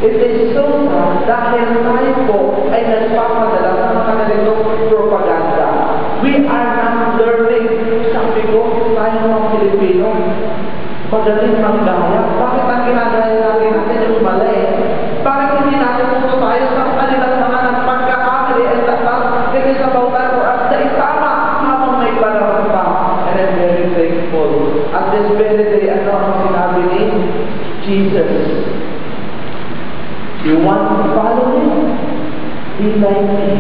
It is so sad dahil tayo po ay nagpapadala sa mga ganitong propaganda. We are not learning. Sabi ko, tayo mga Pilipino, magaling manggaya. Bakit ang ginagaya natin yung mali? Bakit hindi natin puto tayo sa kanilang mga nagpagkakamali at dapat it is about time for us na itama habang may panahon pa. And I'm very thankful. At this very day, ano ang sinabi ni Jesus? You want to follow me? Be like me.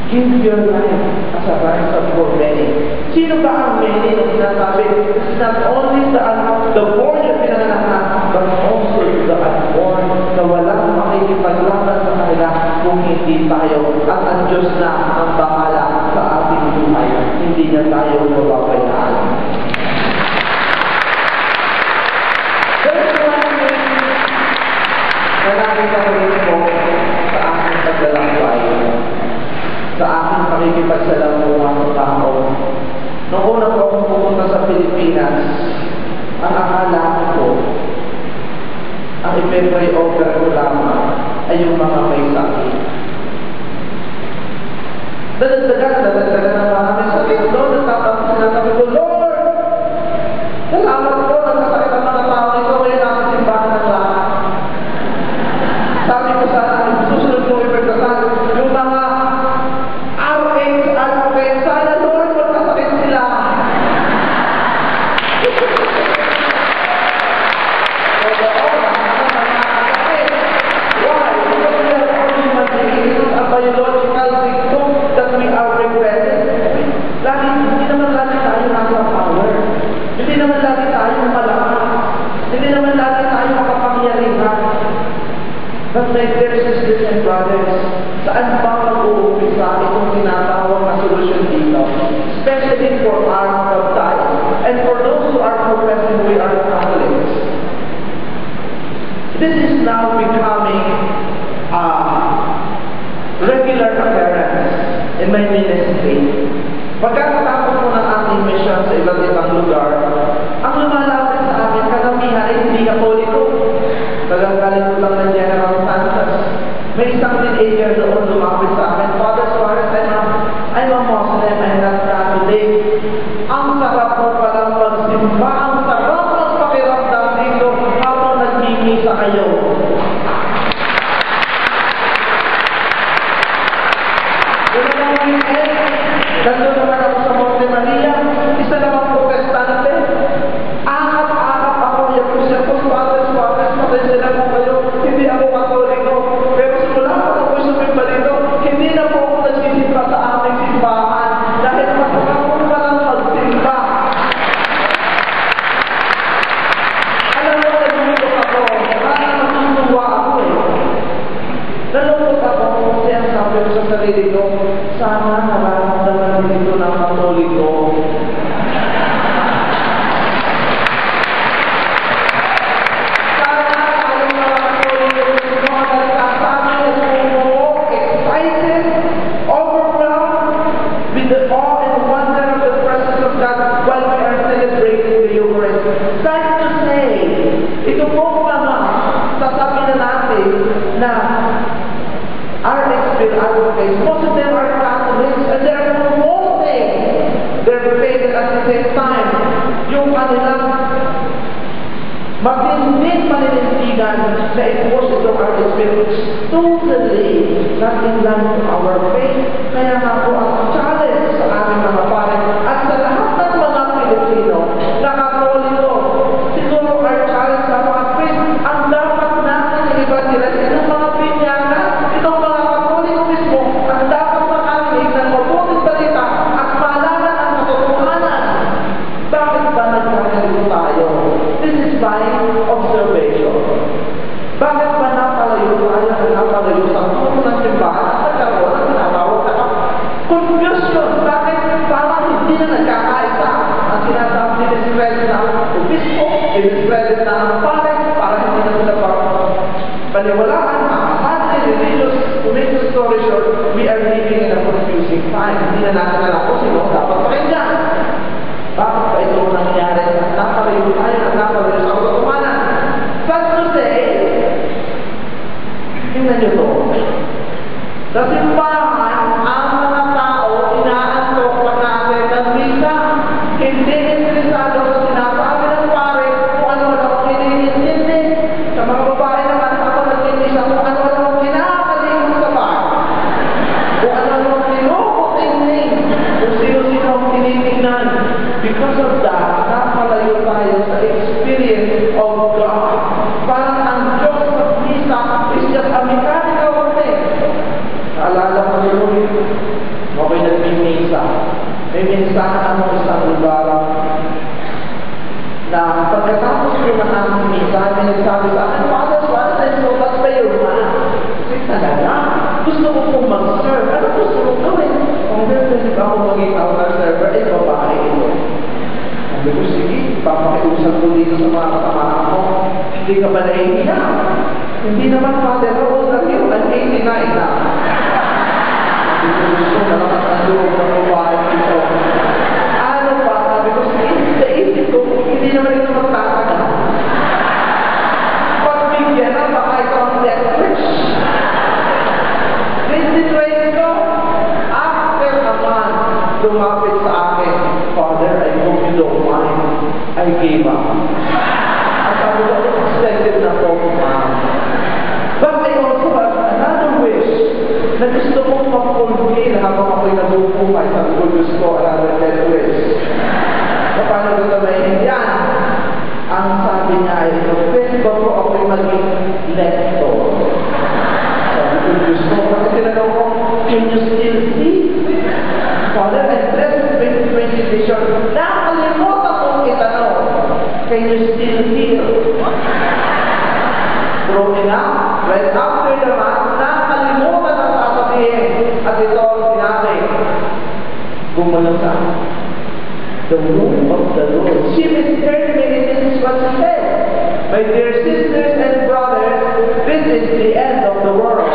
Give your life as a ransom for many. Sino ba ang many na sinasabi? It's not only the born yung pinanganak, but also the unborn na walang makikipaglaban sa kanila kung hindi tayo. At ang Diyos na ang bahala sa ating buhay. Hindi niya tayo mababayaan. Nakakita ko rin po sa aking paglalakbay, sa aking pakikipagsalamuha sa tao. Noong una po akong pumunta sa Pilipinas, ang akala ko, ang ipepray over ko lamang ay yung mga may sakit. Dadagdagan ang mga may sakit. Lord, sinasabi ko, Lord, salamat po, nagkasakit ang mga tao ito, kaya nasa simbahan ng lahat. Sabi ko sa susunod kong ipagdasal, yung mga RH, sana Lord, magkasakit sila. Why? Because we are all human beings. It is a biological victim that we are repressing. Hindi naman lagi tayo nasa power. Hindi naman lagi tayo malakas. Hindi naman lagi tayo makapangyarihan. But my dear sisters and brothers, saan ba mag-uumpisa itong tinatawag na solusyon dito? Especially for our baptized and for those who are professing we are Catholics. This is now becoming a regular occurrence in my ministry. Pagkatapos po ng ating mission sa iba't ibang lugar, ang lumalapit sa amin, karamihan ay hindi Katoliko. Tagagaling ko lang ng General Santos. May isang teenager doon lumapit sa akin, Father Suarez, I'm a Muslim and not Catholic. Ang sarap mo palang magsimba, ang sarap ng pakiramdam dito habang nagmimisa kayo. Una ng weekend, nandun naman ako sa Monte Maria, isa namang protestante. Ahap-ahap ako, yan po siya po, Father Suarez, pasensya na po kayo, hindi ako Katoliko. Pero simula ko po sumimba dito, hindi na po ako nagsisimba sa aming simbahan dahil masarap po palang magsimba. Alam mo, nalulungkot ako, parang natutuwa ako eh. Nalulungkot ako kasi ang sabi ko sa sarili ko, sana nararamdaman dito ng Katoliko. Most of them are Catholics and they are promoting their faith at the same time. Yung kanilang matinding paninindigan na i-force itong Holy Spirit totally not in line to our faith. Kaya nga po ang challenge sa aming mga pare at sa lahat ng mga Pilipino na Katoliko, siguro our challenge sa mga faith, ang dapat natin i-evangelise ng mga pinyaga, itong mga Katoliko mismo, ang dapat makakinig ng mabuting balita at malaman ang katotohanan. Bakit ba nagkakalito tayo? This is my observation. Bakit ba napalayo tayo at napalayo sa puno ng simbahan at nagkaroon ang tinatawag na confusion? Bakit parang hindi na nagkakaisa ang sinasabi ni Israel na obispo, Israel na ang pare, para hindi na sila paniwalaan, religious, to make the story short, we are living in a confusing time. Hindi na natin alam kung sino dapat pakinggan. Bakit ba ito nangyari? Napalayo tayo at napalayo sa katotohanan. Sad to say, dito sa mga kasamahan mo? Hindi ka ba nahihiya? Hindi naman, Father, how old are you? I'm 89 na. Hindi ko gusto malakas ang loob ng babae dito. Ano ba? Sabi ko, sa isip ko, hindi naman ito magtatagal. Pagbigyan na, baka ito ang Netflix. Concentrate ko, after a month, lumapit sa akin, Father, I hope you don't mind. I gave up. At sabi ko, extended na po, ma'am. But I also have another wish na gusto kong mag-fulfill habang ako'y nabubuhay. Sabi ko, gusto another dead wish. Paano ko ito maintindihan? Ang sabi niya ay, pwede ba po ako'y maging lector? Sabi ko, gusto ko. Kasi tinanong ko, can you still see? Father, I dressed 2020 vision. Nakalimutan kong itanong, can you still hear? Growing up, right after the mass, nakalimutan ang sasabihin. At ito ang sinabi, gumalang sa the womb of the Lord. She misheard me, this is what she said. My dear sisters and brothers, this is the end of the world.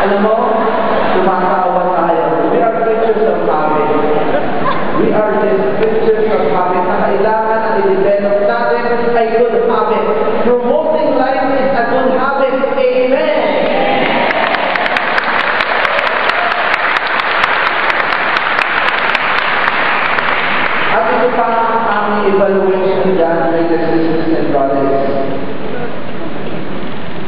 Alam mo, tumatawa tayo. We are creatures of habit. We are just creatures of habit na kailangan na i-develop natin ay good habit. Promoting life is a good habit. Amen! At ito pa ang aming evaluation dyan, ladies, sisters, and brothers.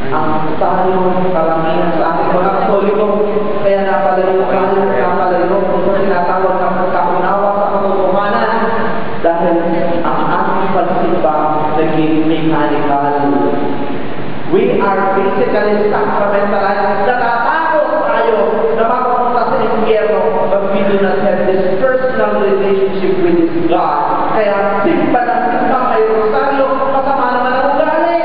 Ang tayo karamihan sa ating mga katoliko, kaya napalayo kung sa tinatawag ng pagkaunawa sa katotohanan dahil ang ating pagsimba naging mechanical. We are basically sacramentalized. Natatakot tayo na mapupunta sa impyerno but we do not have this personal relationship with this God. Kaya simba ng simba may rosaryo, kasama naman ang ugali.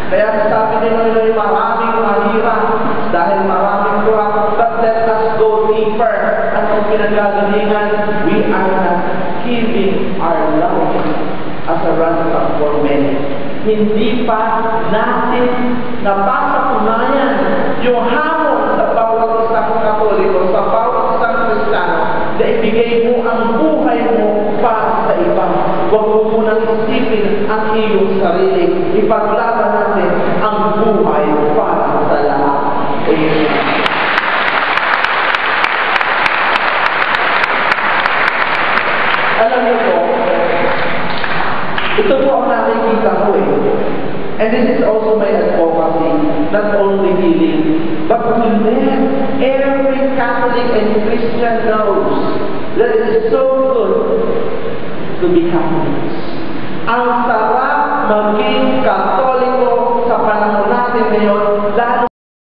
Kaya sabi nila maraming mahirap dahil maraming kurang, but let us go deeper. At ang pinagagalingan, we are not giving our life as a ransom for many. Hindi pa natin napapatunayan yung hamon sa bawat isang Katoliko, sa bawat isang Kristiyano, na ibigay mo ang buhay mo para sa iba. Huwag mo munang isipin ang iyong sarili. Ipaglaban natin ang buhay para sa lahat. Amen. Alam niyo po, ito po ang nakikita ko eh. And this is also my advocacy, not only healing, but to let every Catholic and Christian knows that it is so good to be Catholics. Ang sarap maging Katoliko.